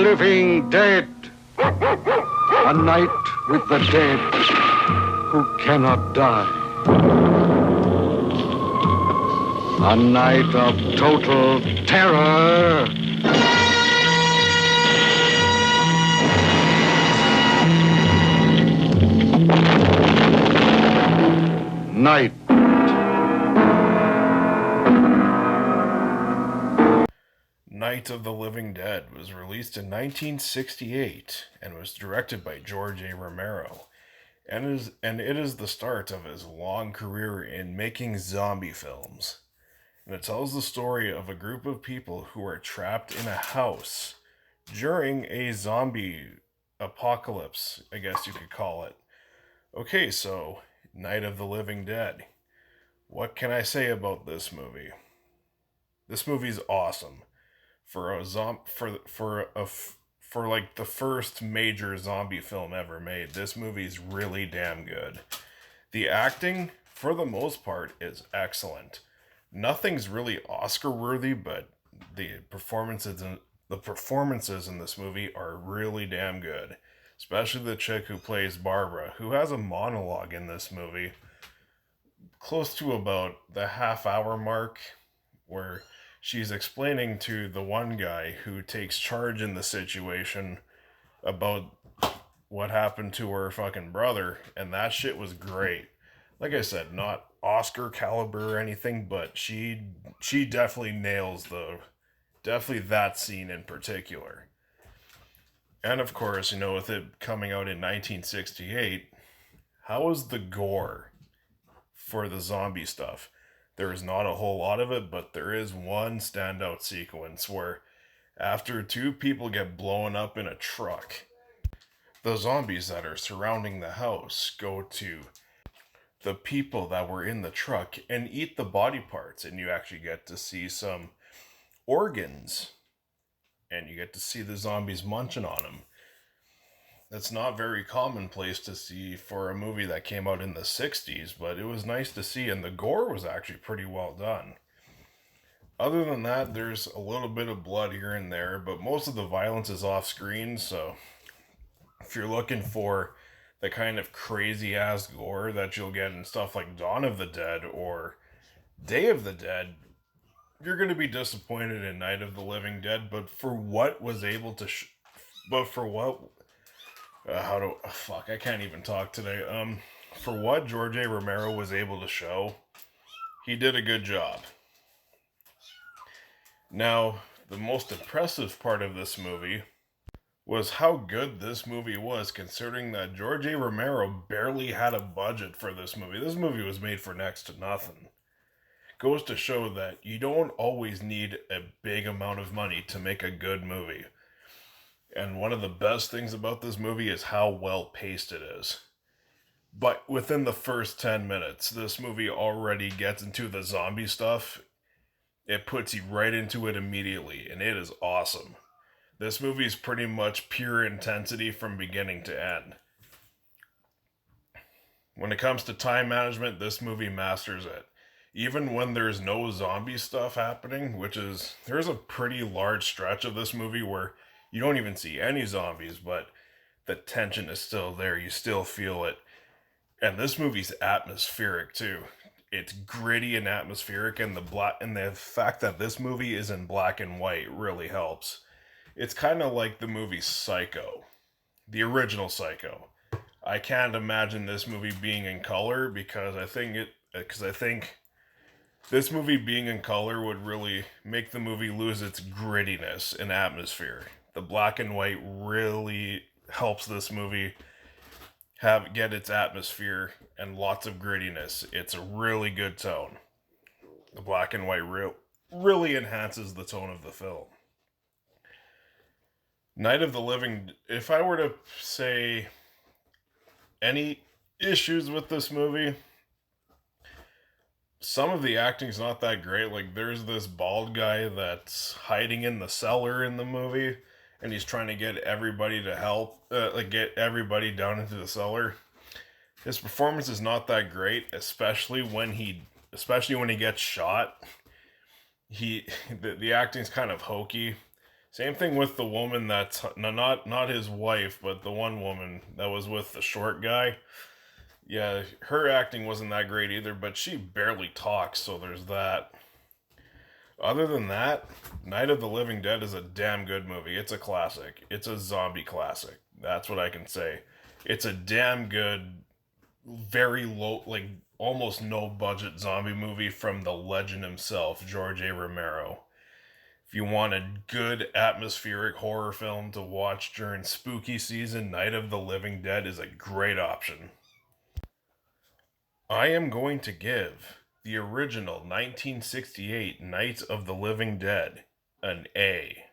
living dead. A night with the dead who cannot die. A night of total terror. Night. Night of the Living Dead was released in 1968 and was directed by George A. Romero, and it is the start of his long career in making zombie films. And it tells the story of a group of people who are trapped in a house during a zombie apocalypse, I guess you could call it. Okay, so Night of the Living Dead. What can I say about this movie? This movie's awesome. For like the first major zombie film ever made, this movie's really damn good. The acting, for the most part, is excellent. Nothing's really Oscar worthy, but the performances in this movie are really damn good. Especially the chick who plays Barbara, who has a monologue in this movie close to about the half-hour mark, where she's explaining to the one guy who takes charge in the situation about what happened to her fucking brother, and that shit was great. Like I said, not Oscar caliber or anything, but she definitely nails definitely that scene in particular. And of course, with it coming out in 1968, how was the gore for the zombie stuff? There is not a whole lot of it, but there is one standout sequence where after two people get blown up in a truck, the zombies that are surrounding the house go to the people that were in the truck and eat the body parts, and you actually get to see some organs, and you get to see the zombies munching on them. That's not very commonplace to see for a movie that came out in the 60s, but it was nice to see, and the gore was actually pretty well done. Other than that, there's a little bit of blood here and there, but most of the violence is off screen, so if you're looking for the kind of crazy-ass gore that you'll get in stuff like Dawn of the Dead or Day of the Dead, you're going to be disappointed in Night of the Living Dead, but for what was able to... I can't even talk today. For what George A. Romero was able to show, he did a good job. Now, the most impressive part of this movie was how good this movie was, considering that George A. Romero barely had a budget for this movie. This movie was made for next to nothing. Goes to show that you don't always need a big amount of money to make a good movie. And one of the best things about this movie is how well paced it is. But within the first 10 minutes, this movie already gets into the zombie stuff. It puts you right into it immediately, and it is awesome. This movie is pretty much pure intensity from beginning to end. When it comes to time management, this movie masters it. Even when there's no zombie stuff happening, there's a pretty large stretch of this movie where you don't even see any zombies, but the tension is still there. You still feel it. And this movie's atmospheric too. It's gritty and atmospheric, and the fact that this movie is in black and white really helps. It's kind of like the movie Psycho, the original Psycho. I can't imagine this movie being in color because I think this movie being in color would really make the movie lose its grittiness and atmosphere. The black and white really helps this movie get its atmosphere and lots of grittiness. It's a really good tone. The black and white really enhances the tone of the film. Night of the Living... If I were to say any issues with this movie, some of the acting's not that great. Like, there's this bald guy that's hiding in the cellar in the movie, and he's trying to get everybody to help, get everybody down into the cellar. His performance is not that great, especially when he gets shot. The acting's kind of hokey, Same thing with the woman that's not his wife, but the one woman that was with the short guy. Yeah, her acting wasn't that great either, but she barely talks, so there's that. Other than that, Night of the Living Dead is a damn good movie. It's a classic. It's a zombie classic. That's what I can say. It's a damn good, very low, like almost no budget zombie movie from the legend himself, George A. Romero. If you want a good atmospheric horror film to watch during spooky season, Night of the Living Dead is a great option. I am going to give the original 1968 Night of the Living Dead an A.